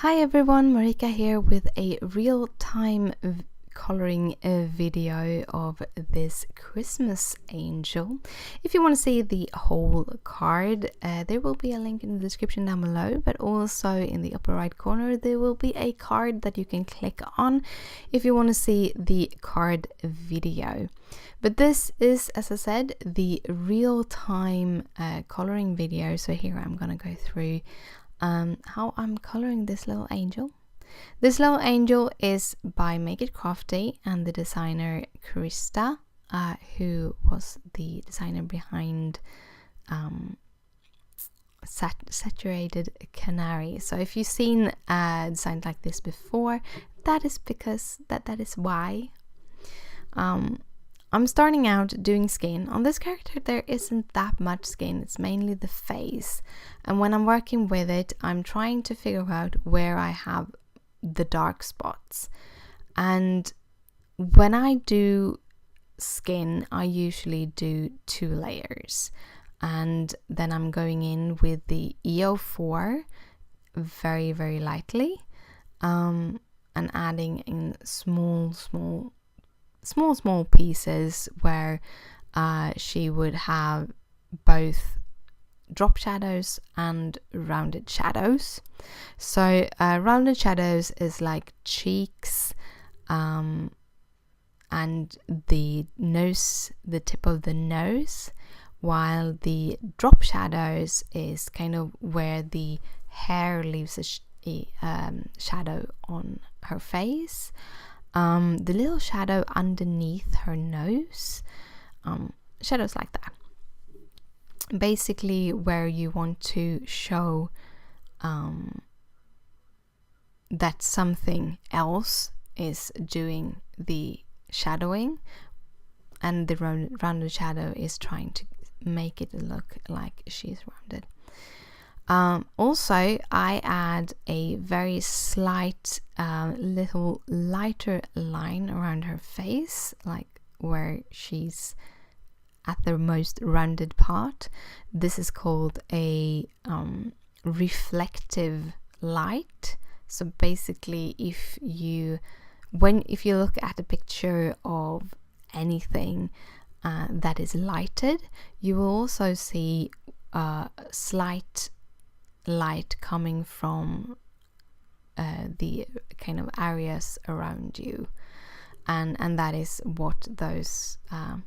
Hi everyone, Marika here with a real-time coloring video of this Christmas angel. If you want to see the whole card, there will be a link in the description down below, but also in the upper right corner there will be a card that you can click on if you want to see the card video. But this is, as I said, the real-time coloring video, so here I'm gonna go through how I'm coloring this little angel. This little angel is by Make It Crafty and the designer Krista, who was the designer behind Saturated Canary. So if you've seen designs like this before, that is because that is why. I'm starting out doing skin. On this character there isn't that much skin, it's mainly the face. And when I'm working with it, I'm trying to figure out where I have the dark spots. And when I do skin, I usually do 2 layers. And then I'm going in with the EO4 very, very lightly. And adding in small pieces where she would have both drop shadows and rounded shadows. So rounded shadows is like cheeks and the nose, the tip of the nose, while the drop shadows is kind of where the hair leaves a shadow on her face. The little shadow underneath her nose, shadows like that. Basically where you want to show that something else is doing the shadowing, and the rounded shadow is trying to make it look like she's rounded. Also, I add a very slight little lighter line around her face, like where she's at the most rounded part. This is called a reflective light. So basically, if you look at a picture of anything that is lighted, you will also see slight light coming from the kind of areas around you, and that is what those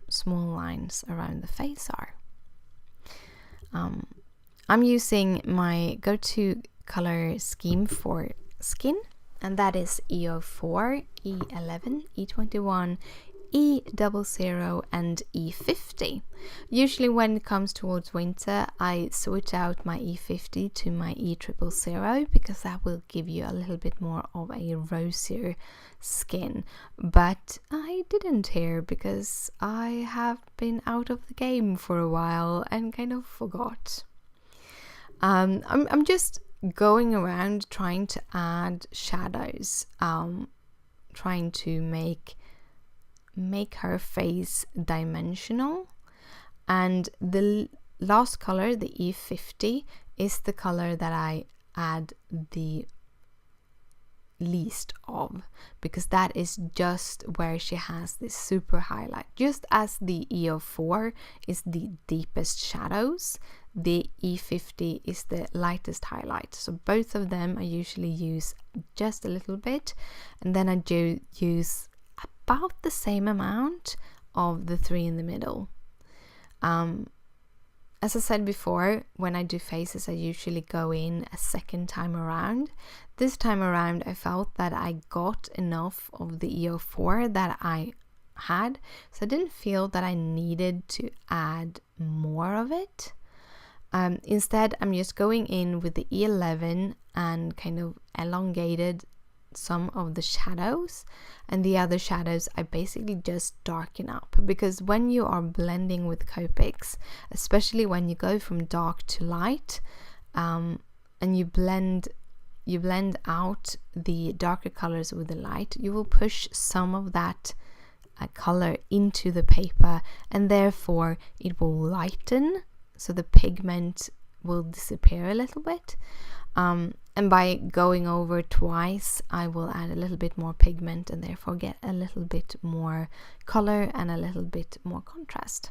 small lines around the face are. I'm using my go-to color scheme for skin, and that is EO4, E11, E21, E00 and E50. Usually when it comes towards winter, I switch out my E50 to my E00 because that will give you a little bit more of a rosier skin. But I didn't here because I have been out of the game for a while and kind of forgot. I'm just going around trying to add shadows, trying to make her face dimensional, and the last color, the E50, is the color that I add the least of, because that is just where she has this super highlight. Just as the EO4 is the deepest shadows, the E50 is the lightest highlight. So both of them I usually use just a little bit, and then I do use about the same amount of the 3 in the middle. As I said before, when I do faces I usually go in a second time around. This time around I felt that I got enough of the EO4 that I had, so I didn't feel that I needed to add more of it. Instead I'm just going in with the E11 and kind of elongated some of the shadows, and the other shadows I basically just darken up, because when you are blending with Copics, especially when you go from dark to light, and you blend out the darker colors with the light, you will push some of that color into the paper, and therefore it will lighten, so the pigment will disappear a little bit. And by going over twice, I will add a little bit more pigment and therefore get a little bit more color and a little bit more contrast.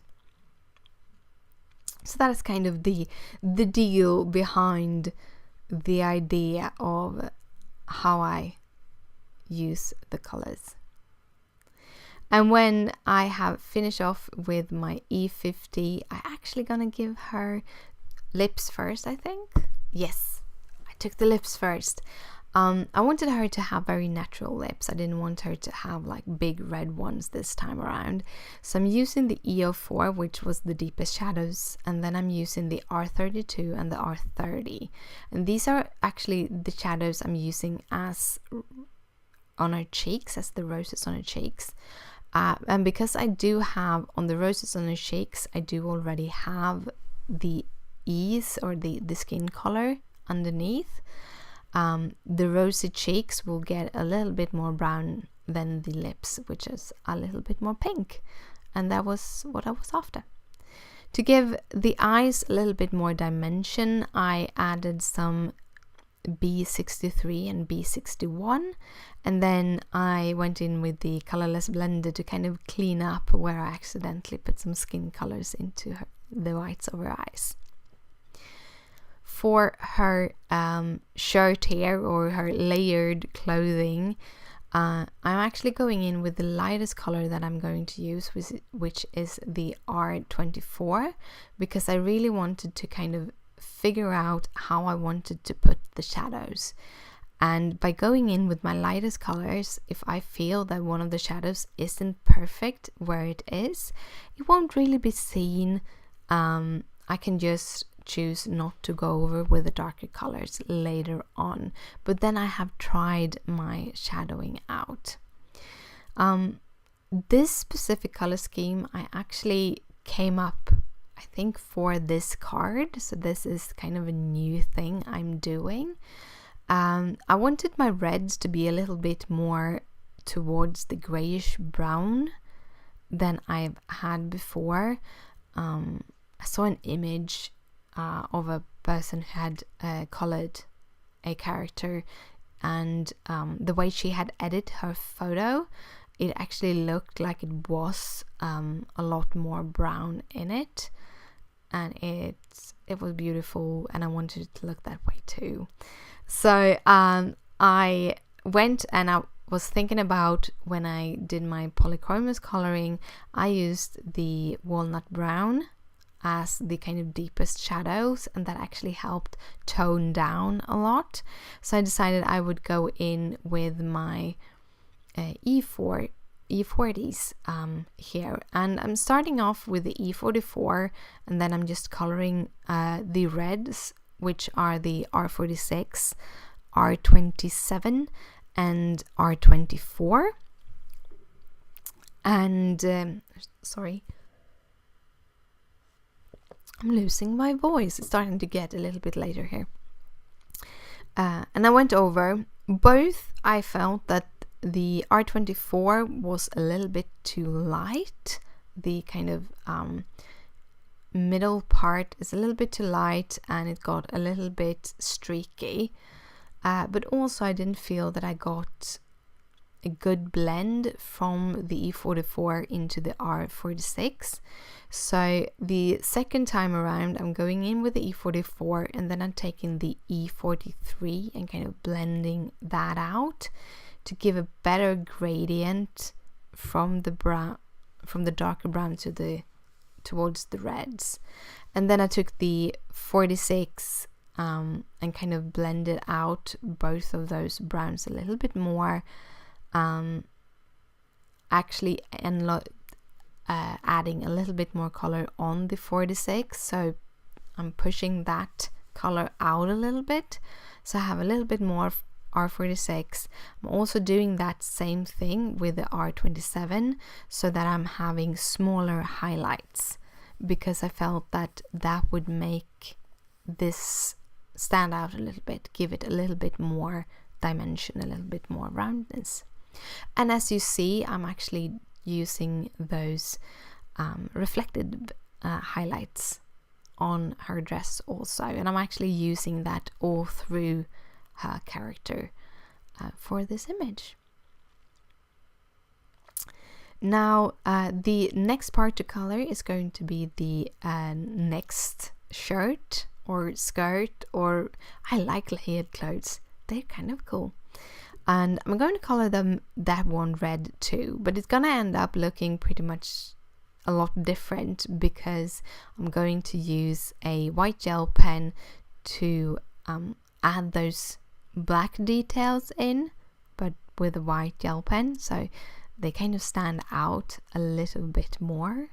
So that is kind of the deal behind the idea of how I use the colors. And when I have finished off with my E50, I actually gonna give her lips first, I think. Yes, I took the lips first. I wanted her to have very natural lips. I didn't want her to have like big red ones this time around. So I'm using the E04, which was the deepest shadows, and then I'm using the R32 and the R30. And these are actually the shadows I'm using as on her cheeks, as the roses on her cheeks. And because I do have on the roses on her cheeks, I do already have the E's or the skin color underneath. The rosy cheeks will get a little bit more brown than the lips, which is a little bit more pink. And that was what I was after. To give the eyes a little bit more dimension, I added some B63 and B61, and then I went in with the colorless blender to kind of clean up where I accidentally put some skin colors into the whites of her eyes. For her shirt here, or her layered clothing, I'm actually going in with the lightest color that I'm going to use, which is the R24, because I really wanted to kind of figure out how I wanted to put the shadows. And by going in with my lightest colors, if I feel that one of the shadows isn't perfect where it is, it won't really be seen. I can just choose not to go over with the darker colors later on, but then I have tried my shadowing out. This specific color scheme I actually came up, I think, for this card, so this is kind of a new thing I'm doing. I wanted my reds to be a little bit more towards the grayish brown than I've had before. I saw an image of a person who had colored a character, and the way she had edited her photo, it actually looked like it was a lot more brown in it, and it was beautiful, and I wanted it to look that way too. So I went and I was thinking about, when I did my polychromos coloring, I used the walnut brown as the kind of deepest shadows, and that actually helped tone down a lot. So I decided I would go in with my E40s here, and I'm starting off with the E44, and then I'm just coloring the reds, which are the R46, R27 and R24. And sorry, I'm losing my voice. It's starting to get a little bit later here. And I went over both. I felt that the R24 was a little bit too light. The kind of middle part is a little bit too light, and it got a little bit streaky. But also I didn't feel that I got a good blend from the E44 into the R46. So the second time around, I'm going in with the E44, and then I'm taking the E43 and kind of blending that out to give a better gradient from the brown, from the darker brown towards the reds. And then I took the 46 and kind of blended out both of those browns a little bit more, actually adding a little bit more color on the 46, so I'm pushing that color out a little bit, so I have a little bit more R46. I'm also doing that same thing with the R27, so that I'm having smaller highlights, because I felt that that would make this stand out a little bit, give it a little bit more dimension, a little bit more roundness. And as you see, I'm actually using those reflected highlights on her dress also, and I'm actually using that all through her character for this image. Now the next part to color is going to be the next shirt or skirt, or I like layered clothes, they're kind of cool. And I'm going to color that one red too, but it's gonna end up looking pretty much a lot different because I'm going to use a white gel pen to add those black details in, but with a white gel pen, so they kind of stand out a little bit more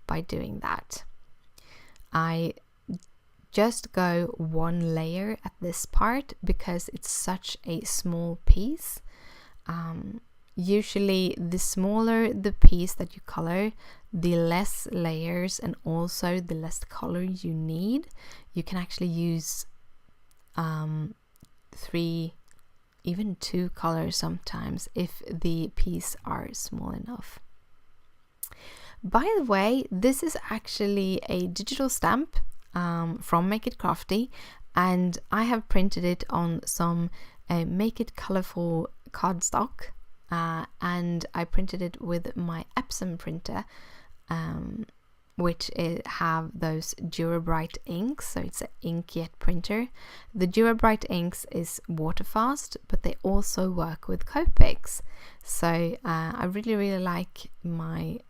by doing that. I just go one layer at this part because it's such a small piece. Usually the smaller the piece that you color, the less layers and also the less color you need. You can actually use 3, even 2 colors sometimes if the piece are small enough. By the way, this is actually a digital stamp from Make It Crafty, and I have printed it on some Make It Colorful cardstock, and I printed it with my Epson printer, which have those Durabright inks, so it's an inkjet printer. The Durabright inks is waterfast, but they also work with Copics, so I really like my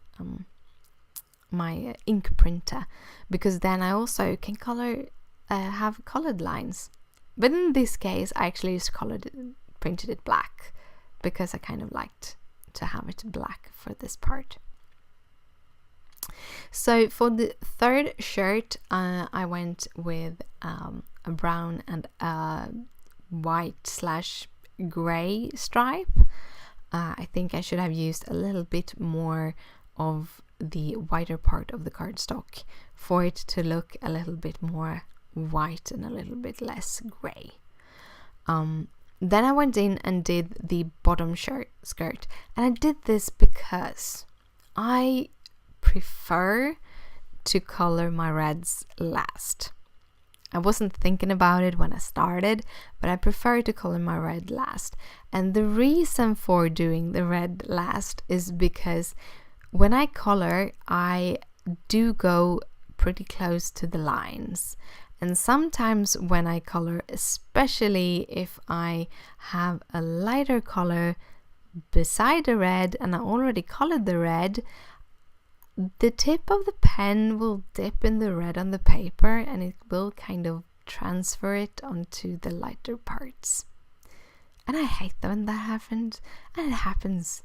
my ink printer, because then I also can color have colored lines. But in this case I actually just printed it black because I kind of liked to have it black for this part. So for the third shirt I went with a brown and a white/gray stripe. I think I should have used a little bit more of the whiter part of the cardstock for it to look a little bit more white and a little bit less gray. Then I went in and did the bottom skirt, and I did this because I prefer to color my reds last. I wasn't thinking about it when I started, but I prefer to color my red last. And the reason for doing the red last is because when I color, I do go pretty close to the lines. And sometimes when I color, especially if I have a lighter color beside the red and I already colored the red, the tip of the pen will dip in the red on the paper and it will kind of transfer it onto the lighter parts. And I hate when that happens, and it happens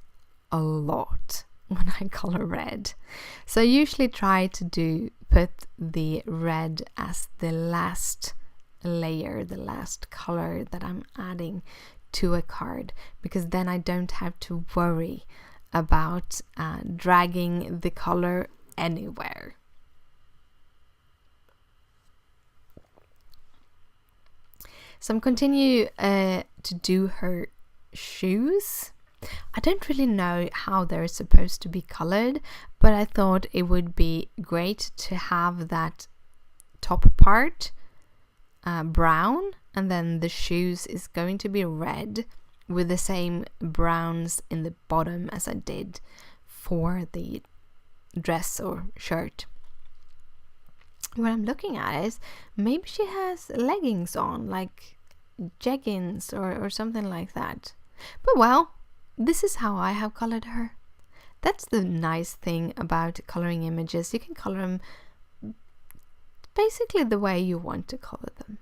a lot when I color red. So I usually try to put the red as the last layer, the last color that I'm adding to a card, because then I don't have to worry about dragging the color anywhere. So I'm continue to do her shoes. I don't really know how they're supposed to be colored, but I thought it would be great to have that top part brown, and then the shoes is going to be red with the same browns in the bottom as I did for the dress or shirt. What I'm looking at is maybe she has leggings on, like jeggings or something like that. But well, this is how I have colored her. That's the nice thing about coloring images. You can color them basically the way you want to color them.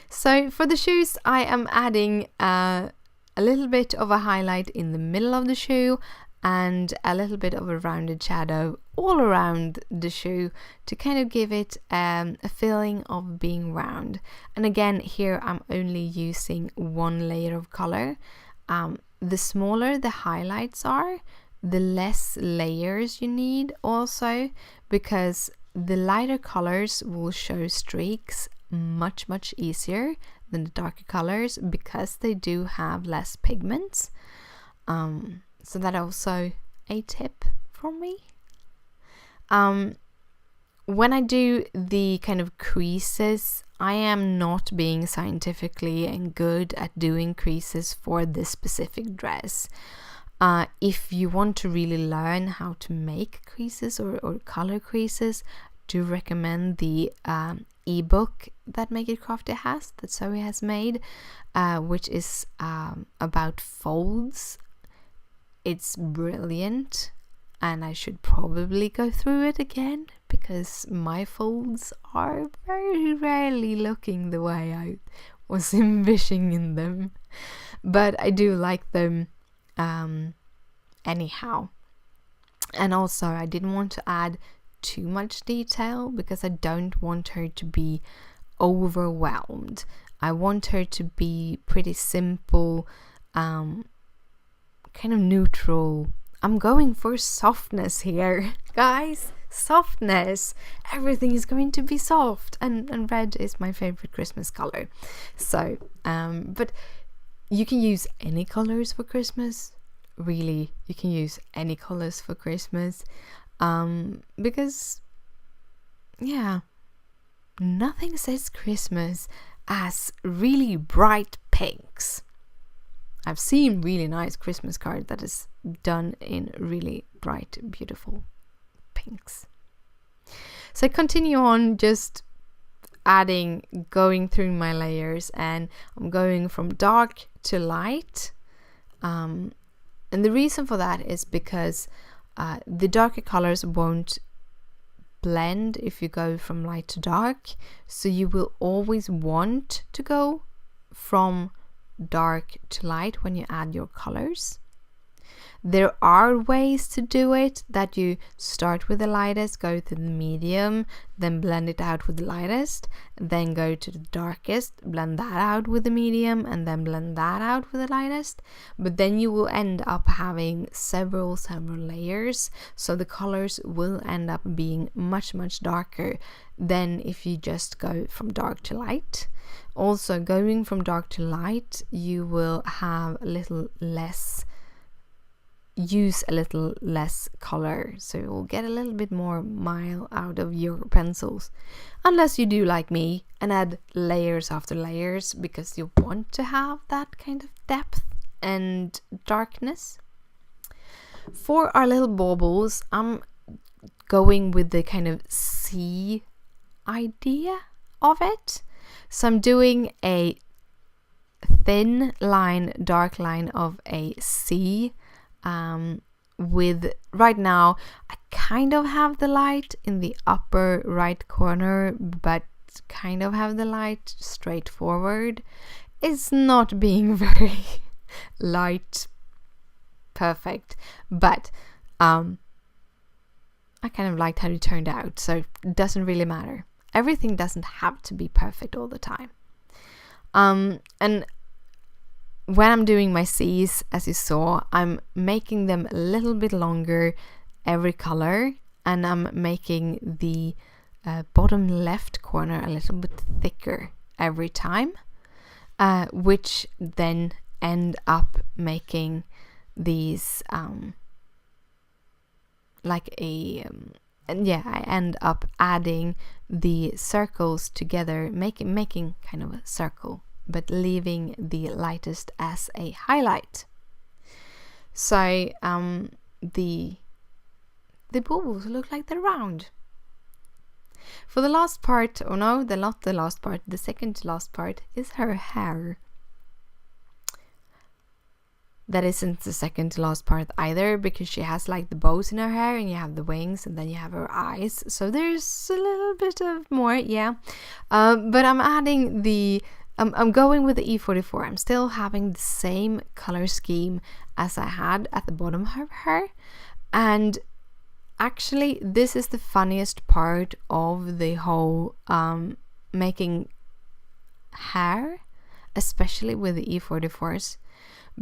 So for the shoes, I am adding a little bit of a highlight in the middle of the shoe and a little bit of a rounded shadow all around the shoe to kind of give it a feeling of being round. And again, here I'm only using one layer of color. The smaller the highlights are, the less layers you need also, because the lighter colors will show streaks much easier than the darker colors because they do have less pigments. So that also a tip from me. When I do the kind of creases I am not being scientifically and good at doing creases for this specific dress. If you want to really learn how to make creases or color creases, do recommend the ebook that Make It Crafty has, that Zoe has made, which is about folds. It's brilliant, and I should probably go through it again because my folds are very rarely looking the way I was envisioning them, but I do like them anyhow. And also I didn't want to add too much detail because I don't want her to be overwhelmed. I want her to be pretty simple, kind of neutral. I'm going for softness here, guys. Softness. Everything is going to be soft, and red is my favorite Christmas color. So but you can use any colors for Christmas. Really, you can use any colors for Christmas, because yeah, nothing says Christmas as really bright pinks. I've seen really nice Christmas card that is done in really bright, beautiful pinks. So I continue on just going through my layers, and I'm going from dark to light. And the reason for that is because the darker colors won't blend if you go from light to dark. So you will always want to go from dark to light when you add your colors. There are ways to do it that you start with the lightest, go to the medium, then blend it out with the lightest, then go to the darkest, blend that out with the medium, and then blend that out with the lightest. But then you will end up having several layers, so the colors will end up being much darker than if you just go from dark to light. Also, going from dark to light, you will have use a little less color, so you will get a little bit more mile out of your pencils, unless you do like me and add layers after layers because you want to have that kind of depth and darkness. For our little baubles, I'm going with the kind of sea idea of it, so I'm doing a thin line, dark line of a sea. With right now I kind of have the light in the upper right corner, but kind of have the light straight forward. It's not being very light perfect, but I kind of liked how it turned out, so it doesn't really matter. Everything doesn't have to be perfect all the time. And when I'm doing my C's, as you saw, I'm making them a little bit longer every color, and I'm making the bottom left corner a little bit thicker every time, which then end up making these I end up adding the circles together, making kind of a circle, but leaving the lightest as a highlight. So the baubles look like they're round. For the last part, the second to last part is her hair. That isn't the second to last part either, because she has like the bows in her hair, and you have the wings, and then you have her eyes. So there's a little bit of more, yeah. But I'm adding I'm going with the E44. I'm still having the same color scheme as I had at the bottom of her. And actually, this is the funniest part of the whole making hair, especially with the E44s.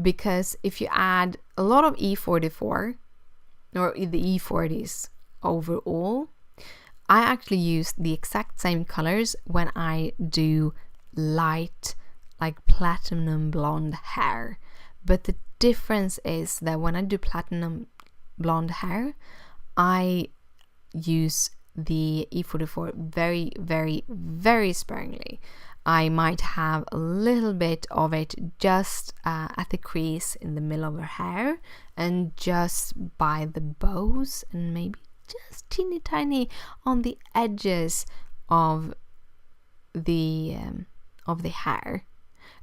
Because if you add a lot of E44, or the E40s overall, I actually use the exact same colors when I do light, like platinum blonde hair. But the difference is that when I do platinum blonde hair, I use the E44 very, very, very sparingly. I might have a little bit of it just at the crease in the middle of her hair and just by the bows, and maybe just teeny tiny on the edges of the hair.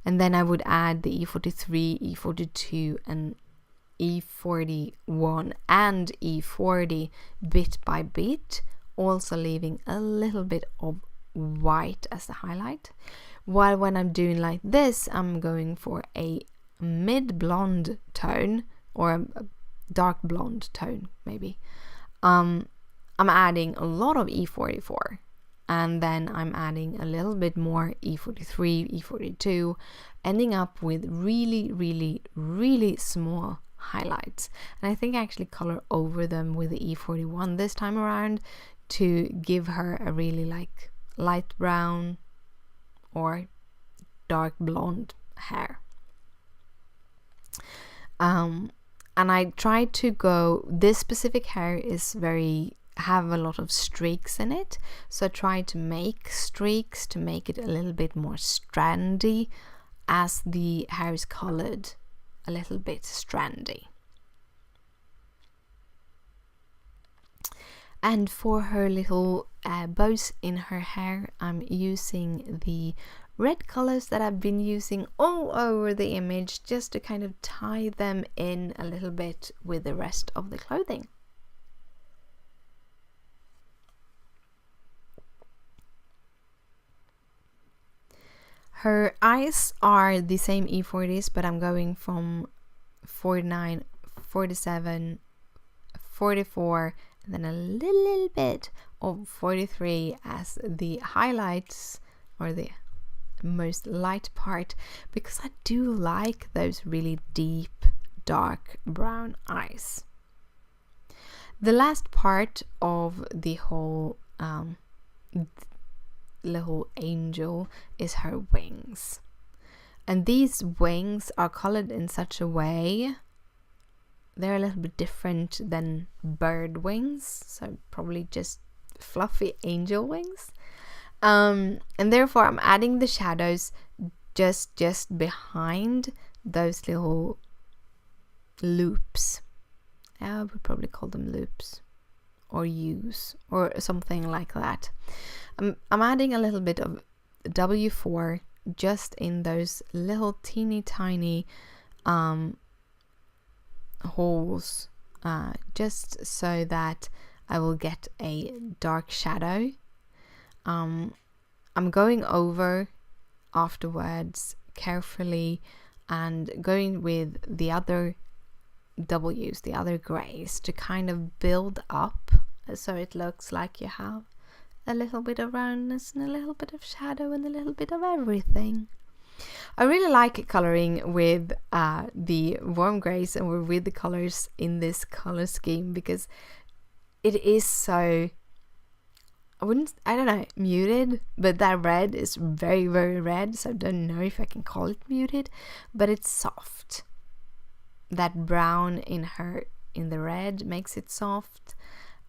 And then I would add the E43, E42 and E41 and E40 bit by bit, also leaving a little bit of white as the highlight. While when I'm doing like this, I'm going for a mid blonde tone or a dark blonde tone maybe. I'm adding a lot of E44, and then I'm adding a little bit more E43, E42, ending up with really, really, really small highlights. And I think I actually color over them with the E41 this time around to give her a really like light brown or dark blonde hair. And I try to go, this specific hair is have a lot of streaks in it, so I try to make streaks to make it a little bit more strandy as the hair is colored a little bit strandy. And for her little bows in her hair, I'm using the red colors that I've been using all over the image just to kind of tie them in a little bit with the rest of the clothing. Her eyes are the same E40s, but I'm going from 49, 47, 44, and then a little bit of 43 as the highlights or the most light part, because I do like those really deep dark brown eyes. The last part of the whole little angel is her wings, and these wings are colored in such a way they're a little bit different than bird wings, so probably just fluffy angel wings, and therefore I'm adding the shadows just behind those little loops. I would probably call them loops or U's or something like that. I'm adding a little bit of W4 just in those little teeny tiny holes, just so that I will get a dark shadow. I'm going over afterwards carefully and going with the other W's, the other grays, to kind of build up so it looks like you have a little bit of roundness and a little bit of shadow and a little bit of everything. I really like coloring with the warm grays and with the colors in this color scheme, because it is so, I don't know, muted, but that red is very, very red, so I don't know if I can call it muted, but it's soft. That brown in the red makes it soft.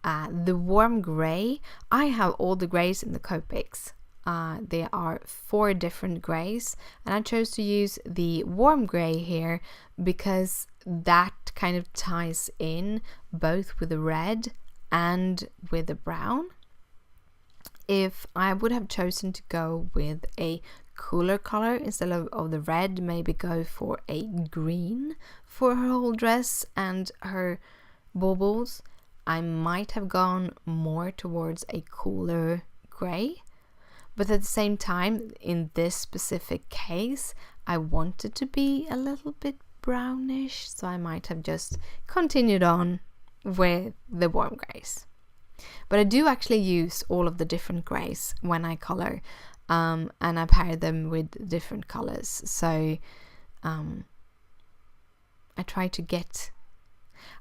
The warm gray, I have all the grays in the Copics. There are 4 different grays, and I chose to use the warm gray here because that kind of ties in both with the red and with the brown. If I would have chosen to go with a cooler color instead of the red, maybe go for a green for her whole dress and her baubles, I might have gone more towards a cooler gray. But at the same time, in this specific case, I wanted to be a little bit brownish, so I might have just continued on with the warm grays. But I do actually use all of the different grays when I color, and I pair them with different colors. So I try to get...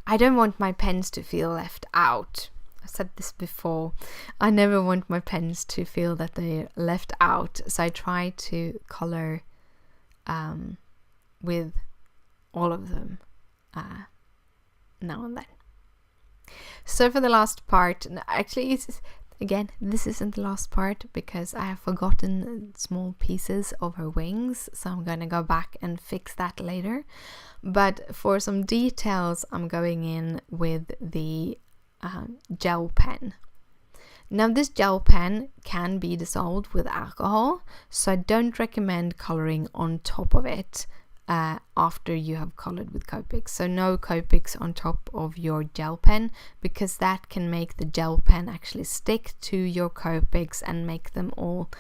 I don't want my pens to feel left out. I've said this before. I never want my pens to feel that they're left out. So I try to color with all of them now and then. So for the last part, actually Again, this isn't the last part because I have forgotten small pieces of her wings, so I'm gonna go back and fix that later. But for some details, I'm going in with the gel pen. Now this gel pen can be dissolved with alcohol, so I don't recommend coloring on top of it after you have colored with Copic. So no Copics on top of your gel pen, because that can make the gel pen actually stick to your Copics and make them all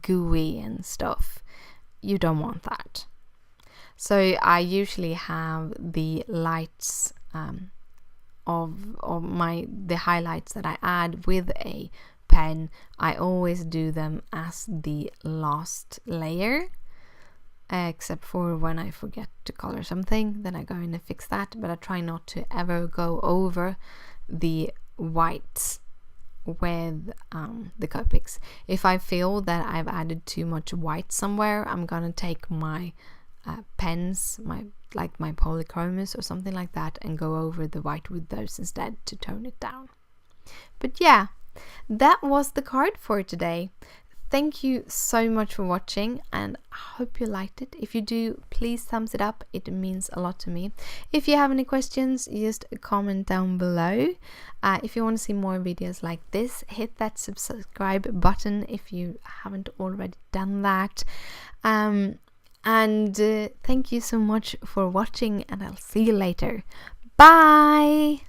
gooey and stuff. You don't want that. So I usually have the lights of the highlights that I add with a pen. I always do them as the last layer. Except for when I forget to color something, then I go in and fix that, but I try not to ever go over the whites with the Copics. If I feel that I've added too much white somewhere, I'm gonna take my pens, my polychromos or something like that, and go over the white with those instead to tone it down. But yeah, that was the card for today. Thank you so much for watching, and I hope you liked it. If you do, please thumbs it up. It means a lot to me. If you have any questions, just comment down below. If you want to see more videos like this, hit that subscribe button if you haven't already done that. And thank you so much for watching, and I'll see you later. Bye!